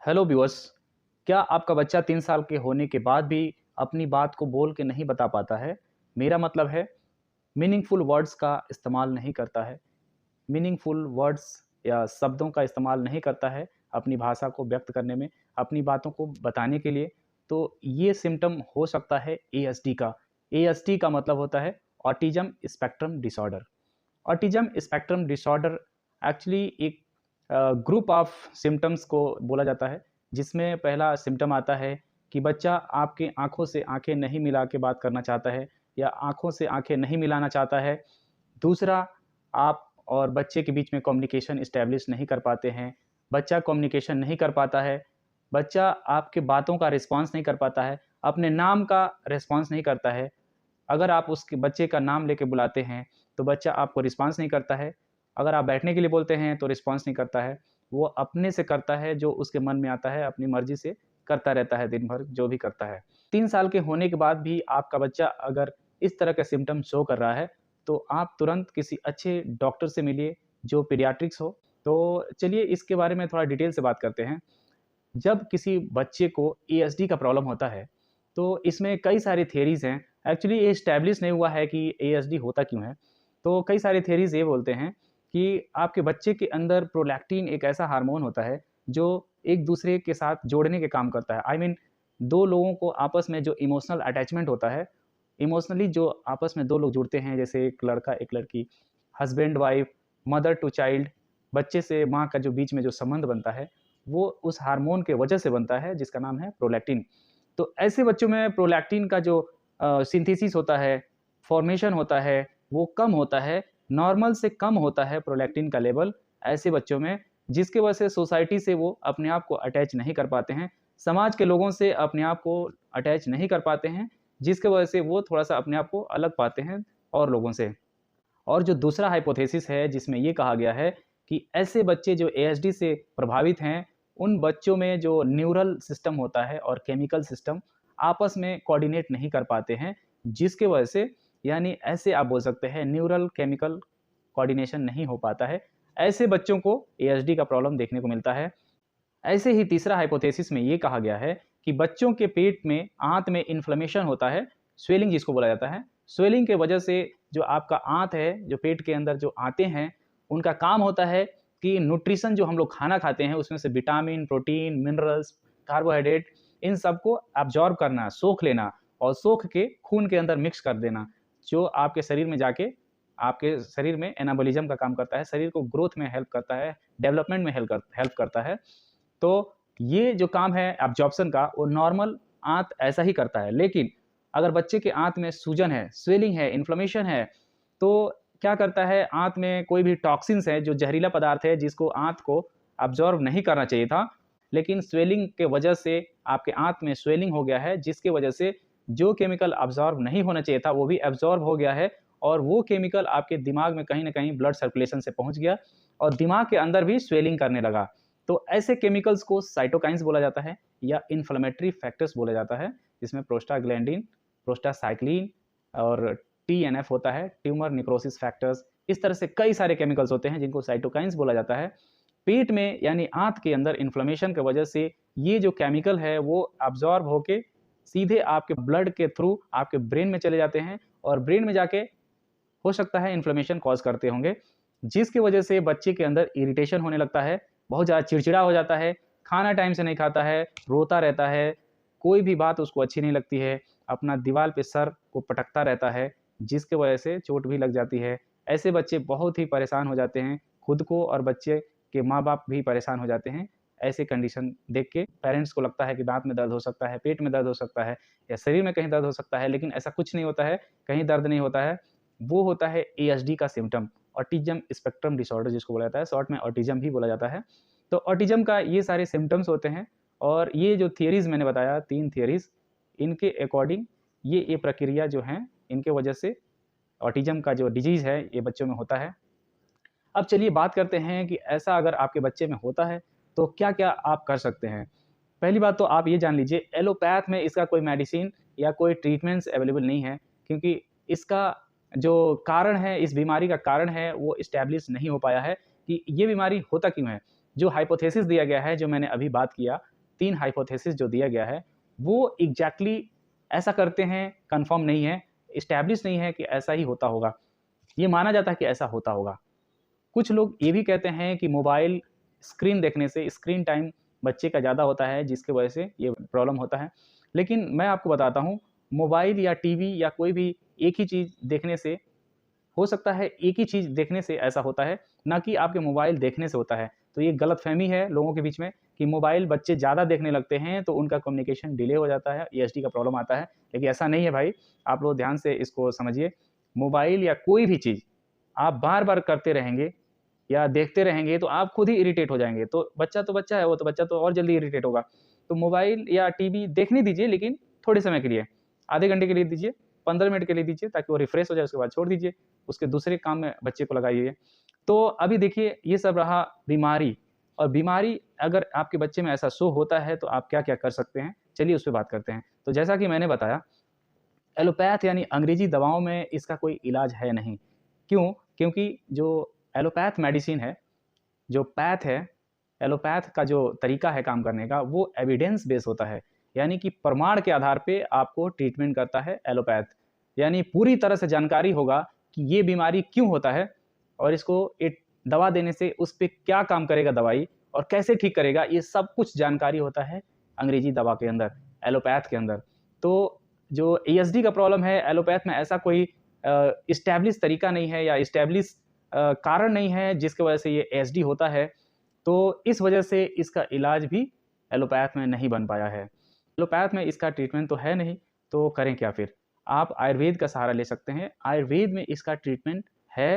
Hello viewers. क्या आपका बच्चा 3 साल के होने के बाद भी अपनी बात को बोल के नहीं बता पाता है? मेरा मतलब है मीनिंगफुल वर्ड्स का इस्तेमाल नहीं करता है, मीनिंगफुल वर्ड्स या शब्दों का इस्तेमाल नहीं करता है अपनी भाषा को व्यक्त करने में, अपनी बातों को बताने के लिए। तो ये सिम्पटम हो सकता है एएसडी का। एएसडी का मतलब होता है autism spectrum disorder. Autism spectrum disorder actually एक ग्रुप ऑफ सिम्पटम्स को बोला जाता है, जिसमें पहला सिम्पटम आता है कि बच्चा आपकी आँखों से आँखें नहीं मिला के बात करना चाहता है या आँखों से आँखें नहीं मिलाना चाहता है। दूसरा, आप और बच्चे के बीच में कम्युनिकेशन एस्टेब्लिश नहीं कर पाते हैं, बच्चा कम्युनिकेशन नहीं कर पाता है, बच्चा आपके बातों का रिस्पॉन्स नहीं कर पाता है, अपने नाम का रिस्पॉन्स नहीं करता है। अगर आप उसके बच्चे का नाम लेके बुलाते हैं, तो बच्चा आपको रिस्पॉन्स नहीं करता है। अगर आप बैठने के लिए बोलते हैं, तो रिस्पॉन्स नहीं करता है। वो अपने से करता है जो उसके मन में आता है, अपनी मर्ज़ी से करता रहता है दिन भर जो भी करता है। 3 साल के होने के बाद भी आपका बच्चा अगर इस तरह के सिम्पटम शो कर रहा है, तो आप तुरंत किसी अच्छे डॉक्टर से मिलिए जो पीडियाट्रिक्स हो। तो चलिए इसके बारे में थोड़ा डिटेल से बात करते हैं। जब किसी बच्चे को एएसडी का प्रॉब्लम होता है, तो इसमें कई सारी थियरीज़ हैं। एक्चुअली ये एस्टैब्लिश नहीं हुआ है कि एएसडी होता क्यों है। तो कई सारी थियरीज़ ये बोलते हैं कि आपके बच्चे के अंदर प्रोलैक्टिन एक ऐसा हार्मोन होता है, जो एक-दूसरे के साथ जोड़ने के काम करता है। आई मीन 2 लोगों को आपस में जो इमोशनल अटैचमेंट होता है, इमोशनली जो आपस में 2 लोग जुड़ते हैं, जैसे एक लड़का, एक लड़की, husband wife, mother to child, बच्चे से माँ का जो बीच में जो संबंध बनता है, वो उस हार्मोन के वजह से बनता है जिसका नाम है प्रोलैक्टिन। तो ऐसे बच्चों में प्रोलैक्टिन का जो सिंथेसिस होता है, फॉर्मेशन होता है, वो कम होता है, नॉर्मल से कम होता है प्रोलैक्टिन का लेवल ऐसे बच्चों में, जिसकी वजह से सोसाइटी से वो अपने आप को अटैच नहीं कर पाते हैं, समाज के लोगों से अपने आप को अटैच नहीं कर पाते हैं, जिसकी वजह से वो थोड़ा-सा अपने आप को अलग पाते हैं और लोगों से। और जो दूसरा हाइपोथेसिस है जिसमें ये कहा गया है कि ऐसे बच्चे जो एएसडी से प्रभावित हैं, उन बच्चों में जो न्यूरल सिस्टम होता है और केमिकल सिस्टम आपस में कोऑर्डिनेट नहीं कर पाते हैं, जिसकी वजह से यानी ऐसे आप बोल सकते हैं न्यूरल केमिकल कोऑर्डिनेशन नहीं हो पाता है। ऐसे बच्चों को एएसडी का प्रॉब्लम देखने को मिलता है। ऐसे ही तीसरा हाइपोथेसिस में ये कहा गया है कि बच्चों के पेट में, आंत में इन्फ्लेमेशन होता है, स्वेलिंग जिसको बोला जाता है। स्वेलिंग के वजह से जो आपका आंत है, जो पेट के अंदर जो आंतें हैं, उनका काम होता है कि न्यूट्रिशन जो हम लोग खाना खाते हैं, उसमें से विटामिन, प्रोटीन, मिनरल्स, कार्बोहाइड्रेट, इन सबको अब्ज़ॉर्ब करना, सोख लेना और सोख के खून के अंदर मिक्स कर देना, जो आपके शरीर में जाके आपके शरीर में एनाबॉलिज़्म का काम करता है, शरीर को ग्रोथ में हेल्प करता है, डेवलपमेंट में हेल्प करता है। तो ये जो काम है एब्ज़ॉर्प्शन का, वो नॉर्मल आंत ऐसा ही करता है। लेकिन अगर बच्चे के आंत में सूजन है, स्वेलिंग है, इन्फ्लेमेशन है, तो क्या करता है, आंत में कोई भी टॉक्सिन्स है, जो जहरीला पदार्थ है, जिसको आंत को अब्ज़ॉर्ब नहीं करना चाहिए था, लेकिन स्वेलिंग के वजह से आपके आंत में स्वेलिंग हो गया है, जिसकी वजह से जो केमिकल अब्ज़ॉर्ब नहीं होना चाहिए था, वो भी अब्ज़ॉर्ब हो गया है और वो केमिकल आपके दिमाग में कहीं न कहीं ब्लड सर्कुलेशन से पहुँच गया और दिमाग के अंदर भी स्वेलिंग करने लगा। तो ऐसे केमिकल्स को साइटोकाइन्स बोला जाता है या इन्फ्लेमेटरी फैक्टर्स बोला जाता है, जिसमें प्रोस्टाग्लैंडिन, प्रोस्टासाइक्लिन और टीएनएफ होता है, ट्यूमर नेक्रोसिस फैक्टर्स। इस तरह से कई सारे केमिकल्स होते हैं जिनको साइटोकाइन्स बोला जाता है। पेट में यानी आंत के अंदर इन्फ्लेमेशन की वजह से ये जो केमिकल है वो अब्ज़ॉर्ब होके सीधे आपके ब्लड के थ्रू आपके ब्रेन में चले जाते हैं और ब्रेन में जाके हो सकता है इन्फ्लेमेशन कॉज़ करते होंगे, जिसकी वजह से बच्चे के अंदर इरिटेशन होने लगता है, बहुत ज़्यादा चिड़चिड़ा हो जाता है, खाना टाइम से नहीं खाता है, रोता रहता है, कोई भी बात उसको अच्छी नहीं लगती है, अपना दीवार पे सर को पटकता रहता है, जिसकी वजह से चोट भी लग जाती है। ऐसे बच्चे बहुत ही परेशान हो जाते हैं, खुद को और बच्चे के माँ-बाप भी परेशान हो जाते हैं। ऐसी कंडीशन देख के पेरेंट्स को लगता है कि दाँत में दर्द हो सकता है, पेट में दर्द हो सकता है या शरीर में कहीं दर्द हो सकता है, लेकिन ऐसा कुछ नहीं होता है, कहीं दर्द नहीं होता है। वो होता है एएसडी का सिम्पटम, ऑटिज़्म स्पेक्ट्रम डिसऑर्डर जिसको बोला जाता है, शॉर्ट में ऑटिज़्म भी बोला जाता है। तो ऑटिज़्म का ये सारे सिम्पटम्स होते हैं और ये जो थियरीज़ मैंने बताया 3 थियरीज़, इनके अकॉर्डिंग ये प्रक्रिया जो हैं, इनके वजह से ऑटिज़्म का जो डिज़ीज़ है, ये बच्चों में होता है। अब चलिए बात करते हैं कि ऐसा अगर आपके बच्चे में होता है, तो क्या-क्या आप कर सकते हैं? पहली बात तो आप ये जान लीजिए, एलोपैथ में इसका कोई मेडिसिन या कोई ट्रीटमेंट्स अवेलेबल नहीं है, क्योंकि इसका जो कारण है, इस बीमारी का कारण है, वो एस्टैब्लिश नहीं हो पाया है कि ये बीमारी होता क्यों है? जो हाइपोथेसिस दिया गया है, जो मैंने अभी बात किया, 3 हाइपोथेसिस जो दिया गया है, वो एग्ज़ैक्टली ऐसा करते हैं, कन्फर्म नहीं है, एस्टैब्लिश नहीं है कि ऐसा ही होता होगा। ये माना जाता है कि ऐसा होता होगा। कुछ लोग ये भी कहते हैं कि मोबाइल स्क्रीन देखने से स्क्रीन टाइम बच्चे का ज़्यादा होता है, जिसकी वजह से ये प्रॉब्लम होता है। लेकिन मैं आपको बताता हूँ, मोबाइल या टीवी या कोई भी एक ही चीज़ देखने से हो सकता है, एक ही चीज़ देखने से ऐसा होता है, ना कि आपके मोबाइल देखने से होता है। तो ये गलतफ़हमी है लोगों के बीच में कि मोबाइल बच्चे ज़्यादा देखने लगते हैं, तो उनका कम्युनिकेशन डिले हो जाता है, एएसडी का प्रॉब्लम आता है। लेकिन ऐसा नहीं है भाई, आप लोग ध्यान से इसको समझिए। मोबाइल या कोई भी चीज़ आप बार-बार करते रहेंगे या देखते रहेंगे, तो आप खुद ही इरिटेट हो जाएँगे। तो बच्चा है, वो तो बच्चा तो और जल्दी इरिटेट होगा। तो मोबाइल या टीवी देखने दीजिए, लेकिन थोड़े समय के लिए, आधे घंटे के लिए दीजिए, 15 मिनट के लिए दीजिए, ताकि वो रिफ्रेश हो जाए, उसके बाद छोड़ दीजिए। उसके दूसरे काम में बच्चे को लगाइए। तो अभी देखिए, ये सब रहा बीमारी, और बीमारी अगर आपके बच्चे में ऐसा शो होता है, तो आप क्या-क्या कर सकते हैं? चलिए उस पे बात करते हैं। तो जैसा कि मैंने बताया, एलोपैथ यानी अंग्रेजी दवाओं में इसका कोई इलाज है नहीं। क्यों? क्योंकि जो एलोपैथ मेडिसिन है, जो पैथ है, एलोपैथ का जो तरीका है काम करने का, वो एविडेंस बेस होता है। यानी कि प्रमाण के आधार पे आपको ट्रीटमेंट करता है एलोपैथ। यानी पूरी तरह से जानकारी होगा कि ये बीमारी क्यों होता है, और इसको एक दवा देने से उस पे क्या काम करेगा दवाई, और कैसे ठीक करेगा, ये सब कुछ जानकारी होता है अंग्रेजी दवा के अंदर, एलोपैथ के अंदर। तो जो एएसडी का प्रॉब्लम है, एलोपैथ में ऐसा कोई एस्टैब्लिश तरीका नहीं है, या एस्टैब्लिश कारण नहीं है जिसकी वजह से ये एएसडी होता है। तो इस वजह से इसका इलाज भी एलोपैथ में नहीं बन पाया है। एलोपैथ में इसका ट्रीटमेंट तो है नहीं, तो करें क्या फिर? आप आयुर्वेद का सहारा ले सकते हैं। आयुर्वेद में इसका ट्रीटमेंट है,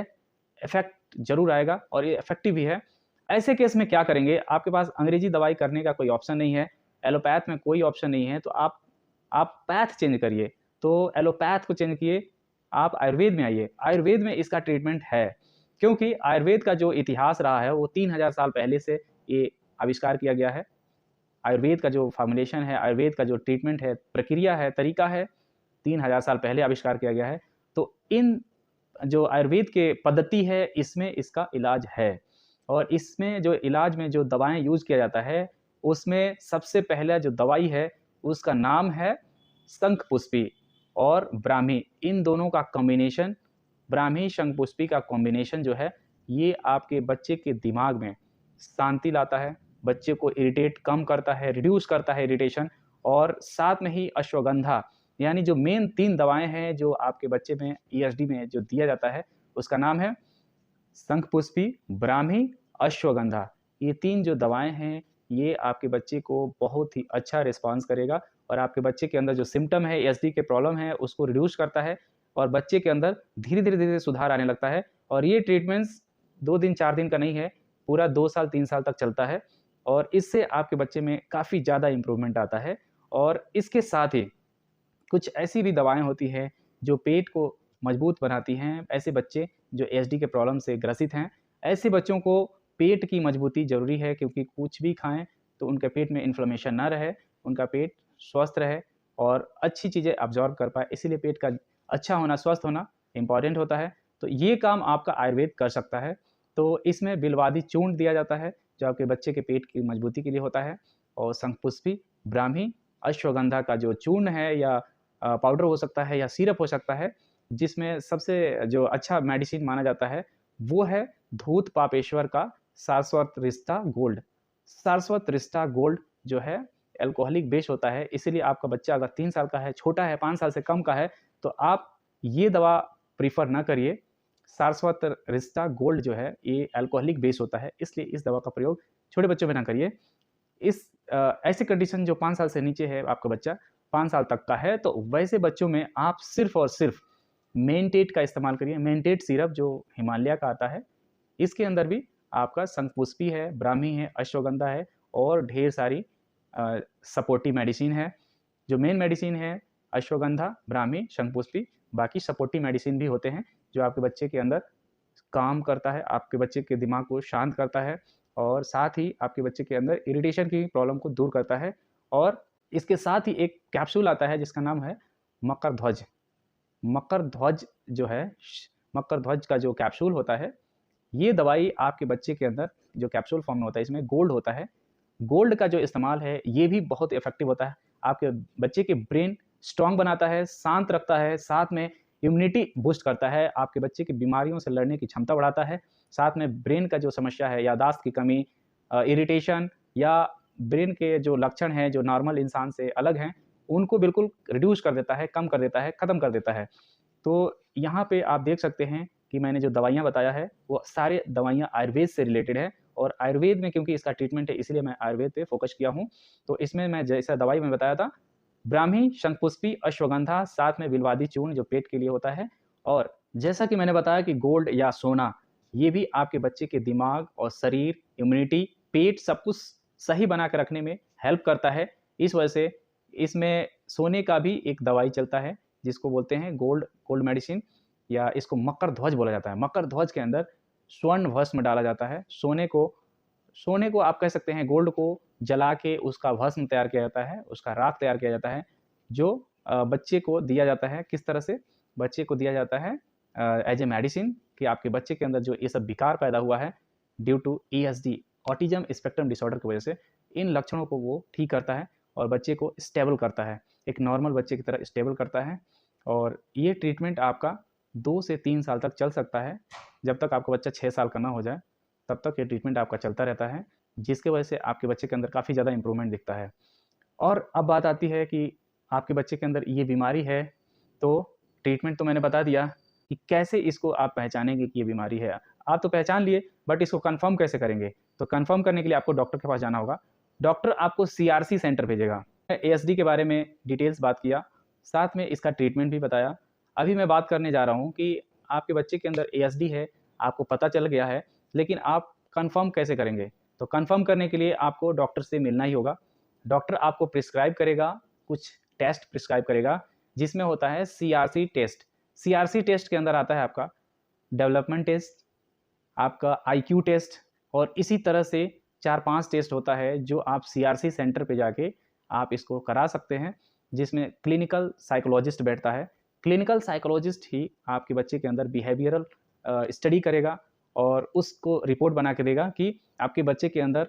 इफ़ेक्ट ज़रूर आएगा और ये इफ़ेक्टिव भी है। ऐसे केस में क्या करेंगे? आपके पास अंग्रेजी दवाई करने का कोई ऑप्शन नहीं है, एलोपैथ में कोई ऑप्शन नहीं है, तो आप पैथ चेंज करिए। तो एलोपैथ को चेंज किए, आप आयुर्वेद में आइए। आयुर्वेद में इसका ट्रीटमेंट है, क्योंकि आयुर्वेद का जो इतिहास रहा है, वो 3000 साल पहले से ये आविष्कार किया गया है। आयुर्वेद का जो फ़ॉर्मुलेशन है, आयुर्वेद का जो ट्रीटमेंट है, प्रक्रिया है, तरीका है, 3000 साल पहले आविष्कार किया गया है। तो इन जो आयुर्वेद के पद्धति है, इसमें इसका इलाज है, और इसमें जो इलाज में जो दवाएँ यूज़ किया जाता है, उसमें सबसे पहला जो दवाई है, उसका नाम है शंखपुष्पी और ब्राह्मी। इन दोनों का कॉम्बिनेशन, ब्राह्मी शंखपुष्पी का कॉम्बिनेशन जो है, ये आपके बच्चे के दिमाग में शांति लाता है, बच्चे को इरिटेट कम करता है, रिड्यूस करता है इरिटेशन, और साथ में ही अश्वगंधा, यानी जो मेन 3 दवाएँ हैं जो आपके बच्चे में ईएसडी में जो दिया जाता है, उसका नाम है शंखपुष्पी, ब्राह्मी, अश्वगंधा। ये 3 जो दवाएँ हैं, ये आपके बच्चे को बहुत ही अच्छा रिस्पॉन्स करेगा, और आपके बच्चे के अंदर जो सिम्पटम है, एएसडी के प्रॉब्लम है, उसको रिड्यूस करता है, और बच्चे के अंदर धीरे-धीरे सुधार आने लगता है। और ये ट्रीटमेंट्स 2 दिन, 4 दिन का नहीं है, पूरा 2 साल, 3 साल तक चलता है, और इससे आपके बच्चे में काफ़ी ज़्यादा इम्प्रूवमेंट आता है। और इसके साथ ही कुछ ऐसी भी दवाएँ होती हैं, जो पेट को मजबूत बनाती हैं। ऐसे बच्चे जो एएसडी के प्रॉब्लम से ग्रसित हैं, ऐसे बच्चों को पेट की मजबूती ज़रूरी है, क्योंकि कुछ भी खाएँ, तो उनके पेट में इन्फ्लेमेशन ना रहे, उनका पेट स्वस्थ रहे और अच्छी चीज़ें अब्ज़ॉर्ब कर पाए। इसीलिए पेट का अच्छा होना, स्वस्थ होना इम्पॉर्टेंट होता है। तो ये काम आपका आयुर्वेद कर सकता है। तो इसमें बिलवादी चूर्ण दिया जाता है, जो आपके बच्चे के पेट की मजबूती के लिए होता है, और शंखपुष्पी, ब्राह्मी, अश्वगंधा का जो चूर्ण है, या पाउडर हो सकता है, या सिरप हो सकता है, जिसमें सबसे जो अच्छा मेडिसिन माना जाता है, वो है धूत पापेश्वर का सारस्वत रिश्ता गोल्ड। सारस्वत रिश्ता गोल्ड जो है, अल्कोहलिक बेस होता है, इसीलिए आपका बच्चा अगर 3 साल का है, छोटा है, 5 साल से कम का है, तो आप ये दवा प्रेफ़र ना करिए। सारस्वत रिश्ता गोल्ड जो है, ये अल्कोहलिक बेस होता है, इसलिए इस दवा का प्रयोग छोटे बच्चों में ना करिए। ऐसी कंडीशन जो 5 साल से नीचे है आपका बच्चा, 5 साल तक का है, तो वैसे बच्चों में आप सिर्फ़ और सिर्फ़ मेनटेट का इस्तेमाल करिए। मेनटेट सिरप जो हिमालय का आता है, इसके अंदर भी आपका शंखपुष्पी है, ब्राह्मी है, अश्वगंधा है, और ढेर सारी सपोर्टिव मेडिसिन है। जो मेन मेडिसिन है अश्वगंधा, ब्राह्मी, शंखपुष्पी, बाकी सपोर्टिव मेडिसिन भी होते हैं, जो आपके बच्चे के अंदर काम करता है, आपके बच्चे के दिमाग को शांत करता है, और साथ ही आपके बच्चे के अंदर इरिटेशन की प्रॉब्लम को दूर करता है। और इसके साथ ही एक कैप्सूल आता है जिसका नाम है मकर ध्वज। मकर ध्वज जो है, मकर ध्वज का जो कैप्सूल होता है, ये दवाई आपके बच्चे के अंदर जो कैप्सूल फॉर्म में होता है, इसमें गोल्ड होता है, गोल्ड का जो इस्तेमाल है ये भी बहुत इफेक्टिव होता है, आपके बच्चे के ब्रेन स्ट्रांग बनाता है, शांत रखता है, साथ में इम्यूनिटी बूस्ट करता है, आपके बच्चे की बीमारियों से लड़ने की क्षमता बढ़ाता है, साथ में ब्रेन का जो समस्या है, याददाश्त की कमी, इरिटेशन या ब्रेन के जो लक्षण हैं जो नॉर्मल इंसान से अलग हैं, उनको बिल्कुल रिड्यूस कर देता है, कम कर देता है, ख़त्म कर देता है। तो यहाँ पे आप देख सकते हैं कि मैंने जो दवाइयाँ बताया है, वो सारे दवाइयाँ आयुर्वेद से रिलेटेड है और आयुर्वेद में क्योंकि इसका ट्रीटमेंट है इसलिए मैं आयुर्वेद पे फ़ोकस किया हूँ। तो इसमें मैं जैसा दवाई में बताया था, ब्राह्मी, शंखपुष्पी, अश्वगंधा, साथ में बिल्वादी चूर्ण जो पेट के लिए होता है और जैसा कि मैंने बताया कि गोल्ड या सोना, ये भी आपके बच्चे के दिमाग और शरीर, इम्यूनिटी, पेट सब कुछ सही बना के रखने में हेल्प करता है। इस वजह से इसमें सोने का भी एक दवाई चलता है, जिसको बोलते हैं गोल्ड गोल्ड मेडिसिन या इसको मकर ध्वज बोला जाता है। मकर ध्वज के अंदर स्वर्ण भस्म डाला जाता है। सोने को आप कह सकते हैं गोल्ड को जला के उसका भस्म तैयार किया जाता है, उसका राख तैयार किया जाता है, जो बच्चे को दिया जाता है। किस तरह से? बच्चे को दिया जाता है एज ए मेडिसिन कि आपके बच्चे के अंदर जो ये सब विकार पैदा हुआ है due to ESD, autism spectrum disorder की वजह से, इन लक्षणों को वो ठीक करता है और बच्चे को स्टेबल करता है, एक नॉर्मल बच्चे की तरह स्टेबल करता है। और ये ट्रीटमेंट आपका 2 से 3 साल तक चल सकता है। जब तक आपका बच्चा 6 साल का ना हो जाए, तब तक ये ट्रीटमेंट आपका चलता रहता है, जिसकी वजह से आपके बच्चे के अंदर काफ़ी ज़्यादा इम्प्रूवमेंट दिखता है। और अब बात आती है कि आपके बच्चे के अंदर ये बीमारी है, तो ट्रीटमेंट तो मैंने बता दिया कि कैसे इसको आप पहचानेंगे कि ये बीमारी है। आप तो पहचान लिए, बट इसको कन्फर्म कैसे करेंगे? तो कन्फर्म करने के लिए आपको डॉक्टर के पास जाना होगा। डॉक्टर आपको सीआरसी सेंटर भेजेगा। एएसडी के बारे में डिटेल्स बात किया, साथ में इसका ट्रीटमेंट भी बताया। अभी मैं बात करने जा रहा हूँ कि आपके बच्चे के अंदर एएसडी है, आपको पता चल गया है, लेकिन आप कन्फर्म कैसे करेंगे? तो कन्फर्म करने के लिए आपको डॉक्टर से मिलना ही होगा। डॉक्टर आपको प्रिस्क्राइब करेगा, कुछ टेस्ट प्रिस्क्राइब करेगा, जिसमें होता है सीआरसी टेस्ट। सीआरसी टेस्ट के अंदर आता है आपका डेवलपमेंट टेस्ट, आपका आईक्यू टेस्ट और इसी तरह से 4-5 टेस्ट होता है जो आप सीआरसी सेंटर पे जाके आप इसको करा सकते हैं, जिसमें क्लिनिकल साइकोलॉजिस्ट बैठता है। क्लिनिकल साइकोलॉजिस्ट ही आपके बच्चे के अंदर बिहेवियरल स्टडी करेगा और उसको रिपोर्ट बना के देगा कि आपके बच्चे के अंदर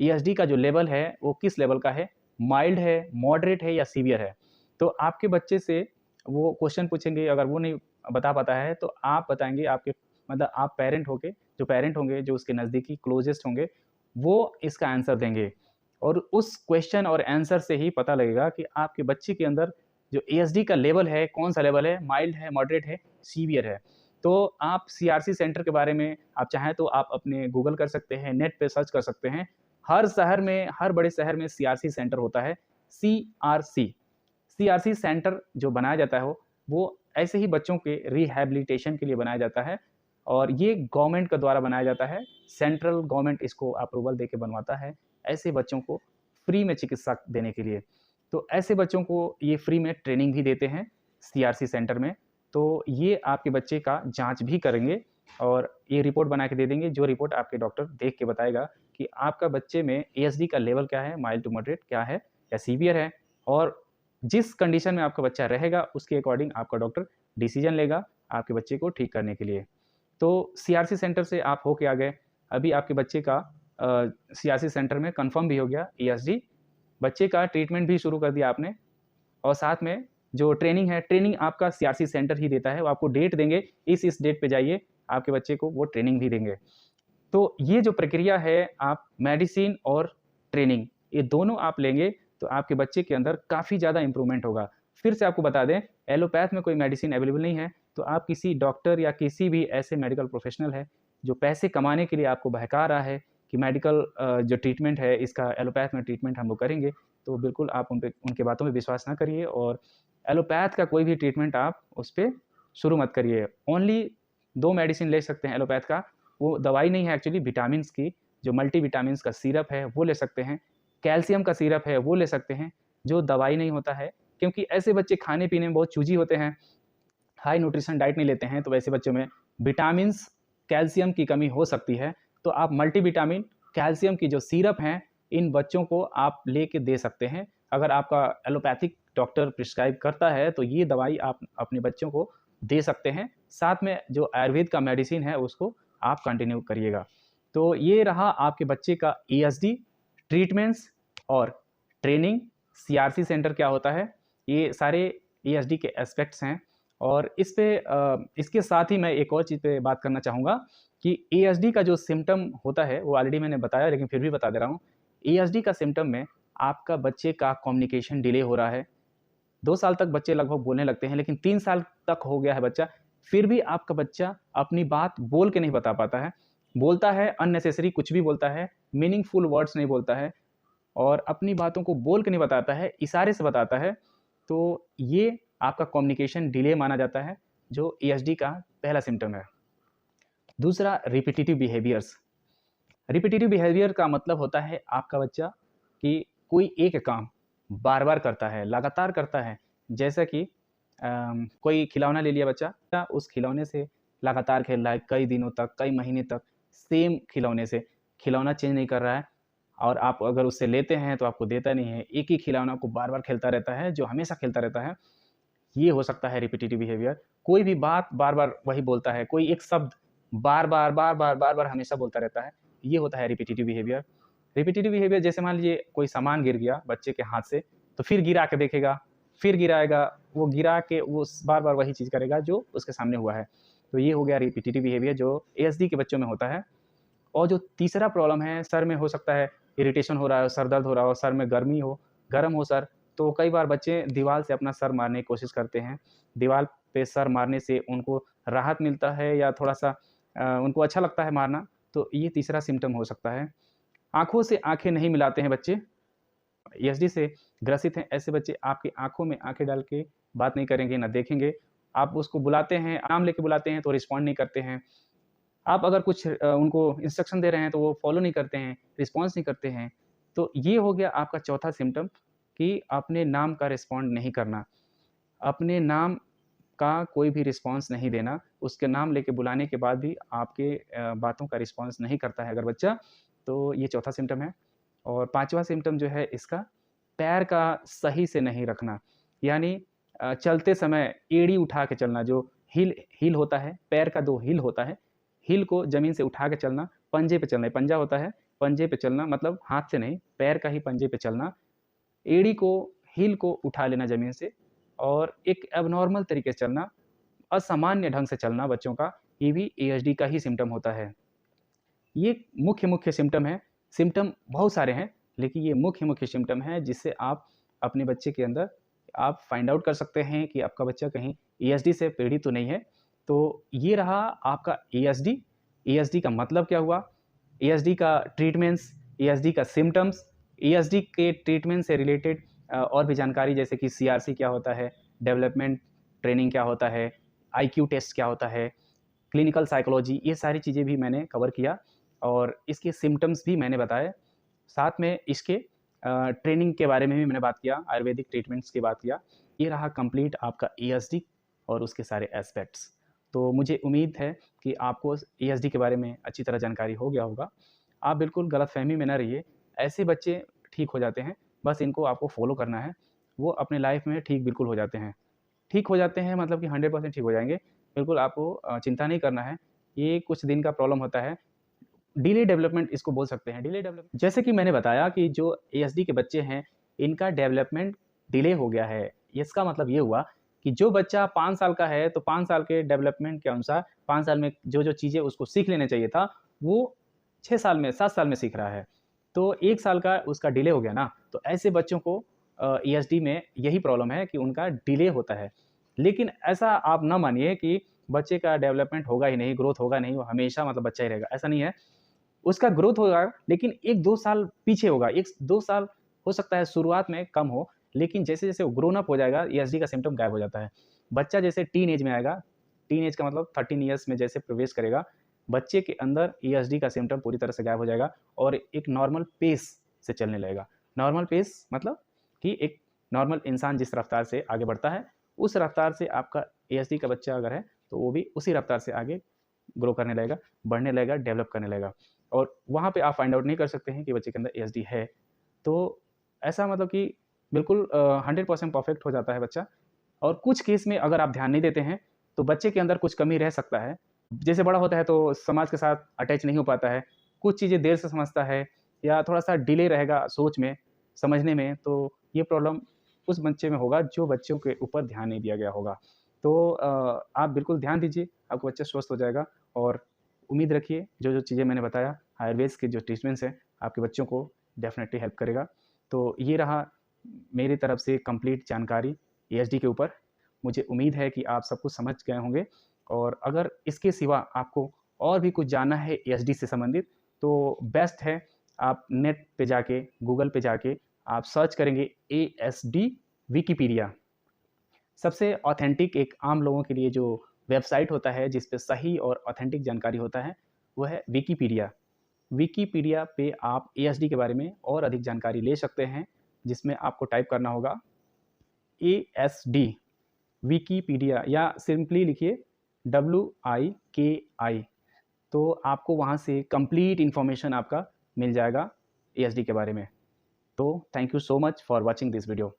ईएसडी का जो लेवल है वो किस लेवल का है, माइल्ड है, मॉडरेट है या सीवियर है। तो आपके बच्चे से वो क्वेश्चन पूछेंगे, अगर वो नहीं बता पाता है तो आप बताएंगे, आपके मतलब आप पेरेंट होंगे जो उसके नज़दीकी क्लोजेस्ट होंगे, वो इसका आंसर देंगे और उस क्वेश्चन और आंसर से ही पता लगेगा कि आपके बच्चे के अंदर जो एएसडी का लेवल है, कौन सा लेवल है, माइल्ड है, मॉडरेट है, सीवियर है। तो आप सीआरसी सेंटर के बारे में आप चाहें तो आप अपने गूगल कर सकते हैं, नेट पे सर्च कर सकते हैं। हर शहर में, हर बड़े शहर में सीआरसी सेंटर होता है। सीआरसी सीआरसी सेंटर जो बनाया जाता है वो ऐसे ही बच्चों के रिहैबिलिटेशन के लिए बनाया जाता है और ये गवर्नमेंट के द्वारा बनाया जाता है। सेंट्रल गवर्नमेंट इसको अप्रूवल देके बनवाता है, ऐसे बच्चों को फ्री में चिकित्सा देने के लिए। तो ऐसे बच्चों को ये फ्री में ट्रेनिंग भी देते हैं सीआरसी सेंटर में। तो ये आपके बच्चे का जाँच भी करेंगे और ये रिपोर्ट बना के दे देंगे, जो रिपोर्ट आपके डॉक्टर देख के बताएगा कि आपका बच्चे में एएसडी का लेवल क्या है, माइल्ड टू मॉडरेट क्या है या सीवियर है, और जिस कंडीशन में आपका बच्चा रहेगा उसके अकॉर्डिंग आपका डॉक्टर डिसीजन लेगा आपके बच्चे को ठीक करने के लिए। तो सीआरसी सेंटर से आप होके आ गए, अभी आपके बच्चे का सीआरसी सेंटर में कंफर्म भी हो गया ईएसडी, बच्चे का ट्रीटमेंट भी शुरू कर दिया आपने और साथ में जो ट्रेनिंग है, ट्रेनिंग आपका सीआरसी सेंटर ही देता है। वो आपको डेट देंगे, इस डेट पे जाइए, आपके बच्चे को वो ट्रेनिंग भी देंगे। तो ये जो प्रक्रिया है, आप मेडिसिन और ट्रेनिंग ये दोनों आप लेंगे तो आपके बच्चे के अंदर काफ़ी ज़्यादा इम्प्रूवमेंट होगा। फिर से आपको बता दें, एलोपैथ में कोई मेडिसिन अवेलेबल नहीं है, तो आप किसी डॉक्टर या किसी भी ऐसे मेडिकल प्रोफेशनल है जो पैसे कमाने के लिए आपको बहका रहा है कि मेडिकल जो ट्रीटमेंट है इसका एलोपैथ में ट्रीटमेंट हम लोग करेंगे, तो बिल्कुल आप उनके बातों पे विश्वास ना करिए और एलोपैथ का कोई भी ट्रीटमेंट आप उस पे शुरू मत करिए। ओनली 2 मेडिसिन ले सकते हैं एलोपैथ का, वो दवाई नहीं है एक्चुअली, विटामिन्स की जो मल्टीविटामिन्स का सिरप है वो ले सकते हैं, कैल्शियम का सिरप है वो ले सकते हैं, जो दवाई नहीं होता है। क्योंकि ऐसे बच्चे खाने-पीने में बहुत चूज़ी होते हैं, हाई न्यूट्रिशन डाइट नहीं लेते हैं, तो वैसे बच्चों में विटामिन्स, कैल्शियम की कमी हो सकती है। तो आप मल्टीविटामिन, कैल्शियम की जो सिरप हैं, इन बच्चों को आप लेके दे सकते हैं। अगर आपका एलोपैथिक डॉक्टर प्रिस्क्राइब करता है, तो ये दवाई आप अपने बच्चों को दे सकते हैं। साथ में जो आयुर्वेद का मेडिसिन है, उसको आप कंटिन्यू करिएगा। तो ये रहा आपके बच्चे का ईएसडी ट्रीटमेंट्स और ट्रेनिंग, सीआरसी सेंटर क्या होता है, ये सारे एएसडी के एस्पेक्ट्स हैं। और इसके साथ ही मैं एक और चीज़ पे बात करना चाहूँगा कि एएसडी का जो सिम्पटम होता है वो ऑलरेडी मैंने बताया, लेकिन फिर भी बता दे रहा हूँ। एएसडी का सिम्पटम में आपका बच्चे का कम्युनिकेशन डिले हो रहा है। 2 साल तक बच्चे लगभग बोलने लगते हैं, लेकिन 3 साल तक हो गया है बच्चा, फिर भी आपका बच्चा अपनी बात बोल के नहीं बता पाता है। बोलता है अननेसेसरी कुछ भी बोलता है, मीनिंगफुल वर्ड्स नहीं बोलता है और अपनी बातों को बोल के नहीं बताता है, इशारे से बताता है। तो ये आपका कम्युनिकेशन डिले माना जाता है, जो एएसडी का पहला सिम्पटम है। दूसरा, रिपिटिटिव बिहेवियर्स। रिपिटिटिव बिहेवियर का मतलब होता है आपका बच्चा कि कोई एक काम बार-बार करता है, लगातार करता है। जैसा कि कोई खिलौना ले लिया बच्चा, उस खिलौने से लगातार खेल रहा है कई दिनों तक, कई महीने तक सेम खिलौने से, खिलौना चेंज नहीं कर रहा है और आप अगर उससे लेते हैं तो आपको देता नहीं है। एक ही खिलौना को बार-बार खेलता रहता है, जो हमेशा खेलता रहता है। ये हो सकता है रिपिटिटिव बिहेवियर। कोई भी बात बार-बार वही बोलता है, कोई एक शब्द बार-बार, बार-बार, बार-बार हमेशा बोलता रहता है, ये होता है रिपिटिटिव बिहेवियर। रिपिटिटिव बिहेवियर जैसे मान लीजिए कोई सामान गिर गया बच्चे के हाथ से, तो फिर गिरा के देखेगा, फिर गिराएगा, वो गिरा के वो बार-बार वही चीज़ करेगा जो उसके सामने हुआ है। तो ये हो गया रिपिटिटिव बिहेवियर जो एएसडी के बच्चों में होता है। और जो तीसरा प्रॉब्लम है, सर में हो सकता है इरिटेशन हो रहा है, सर दर्द हो रहा हो, सर में गर्मी हो, गरम हो सर, तो कई बार बच्चे दीवार से अपना सर मारने की कोशिश करते हैं। दीवार पे सर मारने से उनको राहत मिलता है या थोड़ा-सा उनको अच्छा लगता है मारना, तो ये तीसरा सिम्पटम हो सकता है। आँखों से आँखें नहीं मिलाते हैं बच्चे, एएसडी से ग्रसित हैं, ऐसे बच्चे आपकी आँखों में आँखें डाल के बात नहीं करेंगे, ना देखेंगे। आप उसको बुलाते हैं, नाम लेके बुलाते हैं तो रिस्पॉन्ड नहीं करते हैं। आप अगर कुछ उनको इंस्ट्रक्शन दे रहे हैं तो वो फॉलो नहीं करते हैं, रिस्पॉन्स नहीं करते हैं। तो ये हो गया आपका चौथा सिम्पटम कि अपने नाम का रिस्पॉन्ड नहीं करना। अपने नाम का कोई भी रिस्पॉन्स नहीं देना, उसके नाम लेके बुलाने के बाद भी आपके बातों का रिस्पॉन्स नहीं करता है अगर बच्चा, तो ये चौथा सिम्पटम है। और पाँचवाँ सिम्पटम जो है इसका, पैर का सही से नहीं रखना। यानी चलते समय एड़ी उठा के चलना, जो हील हील होता है, पैर का 2 हील होता है, हील को ज़मीन से उठा के चलना, पंजे पे चलना, पंजा होता है, पंजे पे चलना मतलब हाथ से नहीं, पैर का ही पंजे पे चलना। एड़ी को, हील को उठा लेना ज़मीन से और एक एब्नॉर्मल तरीके से चलना, असामान्य ढंग से चलना बच्चों का, ये भी एएसडी का ही सिम्पटम होता है। ये मुख्य-मुख्य सिम्पटम हैं, सिम्पटम बहुत सारे हैं, लेकिन ये मुख्य-मुख्य सिम्पटम हैं जिससे आप अपने बच्चे के अंदर आप फाइंड आउट कर सकते हैं कि आपका बच्चा कहीं एएसडी से पीड़ित तो नहीं है। तो ये रहा आपका एएसडी। एएसडी का मतलब क्या हुआ? एएसडी का ट्रीटमेंट्स, एएसडी का सिम्पटम्स, एएसडी के ट्रीटमेंट से रिलेटेड और भी जानकारी जैसे कि सीआरसी क्या होता है, डेवलपमेंट ट्रेनिंग क्या होता है, आईक्यू टेस्ट क्या होता है, क्लिनिकल साइकोलॉजी, ये सारी चीज़ें भी मैंने कवर किया और इसके सिम्पटम्स भी मैंने बताए। साथ में इसके ट्रेनिंग के बारे में भी मैंने बात किया, आयुर्वेदिक ट्रीटमेंट्स की बात किया। ये रहा कंप्लीट आपका एएसडी और उसके सारे एस्पेक्ट्स। तो मुझे उम्मीद है कि आपको एएसडी के बारे में अच्छी तरह जानकारी हो गया होगा। आप बिल्कुल गलतफ़हमी में ना रहिए, ऐसे बच्चे ठीक हो जाते हैं, बस इनको आपको फ़ॉलो करना है, वो अपने लाइफ़ में ठीक बिल्कुल हो जाते हैं। ठीक हो जाते हैं मतलब कि 100% ठीक हो जाएँगे, बिल्कुल आपको चिंता नहीं करना है, ये कुछ दिन का प्रॉब्लम होता है। डिले डेवलपमेंट इसको बोल सकते हैं, डिले डेवलपमेंट जैसे कि मैंने बताया कि जो एएसडी के बच्चे हैं, इनका डेवलपमेंट डिले हो गया है। इसका मतलब ये हुआ कि जो बच्चा 5 साल का है, तो 5 साल के डेवलपमेंट के अनुसार 5 साल में जो-जो चीज़ें उसको सीख लेना चाहिए था, वो 6 साल में, 7 साल में सीख रहा है। तो 1 साल का उसका डिले हो गया ना, तो ऐसे बच्चों को एएसडी में यही प्रॉब्लम है कि उनका डिले होता है। लेकिन ऐसा आप ना मानिए कि बच्चे का डेवलपमेंट होगा ही नहीं, ग्रोथ होगा नहीं, वो हमेशा मतलब बच्चा ही रहेगा, ऐसा नहीं है। उसका ग्रोथ होगा, लेकिन 1-2 साल पीछे होगा। 1-2 साल हो सकता है शुरुआत में कम हो, लेकिन जैसे-जैसे वो ग्रोन अप हो जाएगा, एएसडी का सिम्पटम गायब हो जाता है। बच्चा जैसे टीन एज में आएगा, टीन एज का मतलब 13 ईयर्स में जैसे प्रवेश करेगा, बच्चे के अंदर एएसडी का सिम्पटम पूरी तरह से गायब हो जाएगा और एक नॉर्मल पेस से चलने लगेगा। नॉर्मल पेस मतलब कि एक नॉर्मल इंसान जिस रफ्तार से आगे बढ़ता है, उस रफ्तार से आपका एएसडी का बच्चा अगर है, तो वो भी उसी रफ्तार से आगे ग्रो करने लगेगा, बढ़ने लगेगा, डेवलप करने लगेगा। और वहाँ पे आप फाइंड आउट नहीं कर सकते हैं कि बच्चे के अंदर एएसडी है। तो ऐसा मतलब कि बिल्कुल 100% परफेक्ट हो जाता है बच्चा। और कुछ केस में अगर आप ध्यान नहीं देते हैं, तो बच्चे के अंदर कुछ कमी रह सकता है। जैसे बड़ा होता है तो समाज के साथ अटैच नहीं हो पाता है, कुछ चीज़ें देर से समझता है, या थोड़ा-सा डिले रहेगा सोच में, समझने में, तो ये प्रॉब्लम उस बच्चे में होगा जो बच्चों के ऊपर ध्यान नहीं दिया गया होगा। तो आप बिल्कुल ध्यान दीजिए, आपका बच्चा स्वस्थ हो जाएगा और उम्मीद रखिए जो-जो चीज़ें मैंने बताया, आयुर्वेद के जो ट्रीटमेंट्स हैं, आपके बच्चों को डेफ़िनेटली हेल्प करेगा। तो ये रहा मेरी तरफ से कंप्लीट जानकारी एएसडी के ऊपर। मुझे उम्मीद है कि आप सब कुछ समझ गए होंगे और अगर इसके सिवा आपको और भी कुछ जानना है एएसडी से संबंधित, तो बेस्ट है आप नेट पे जाके, गूगल पे जाके आप सर्च करेंगे एएसडी विकिपीडिया। सबसे ऑथेंटिक एक आम लोगों के लिए जो वेबसाइट होता है, जिस पे सही और ऑथेंटिक जानकारी होता है, वो है विकिपीडिया। विकिपीडिया पे आप एएसडी के बारे में और अधिक जानकारी ले सकते हैं, जिसमें आपको टाइप करना होगा एएसडी विकिपीडिया या सिंपली लिखिए WIKI। तो आपको वहाँ से कंप्लीट इन्फॉर्मेशन आपका मिल जाएगा एएसडी के बारे में। तो thank you so much for watching this video.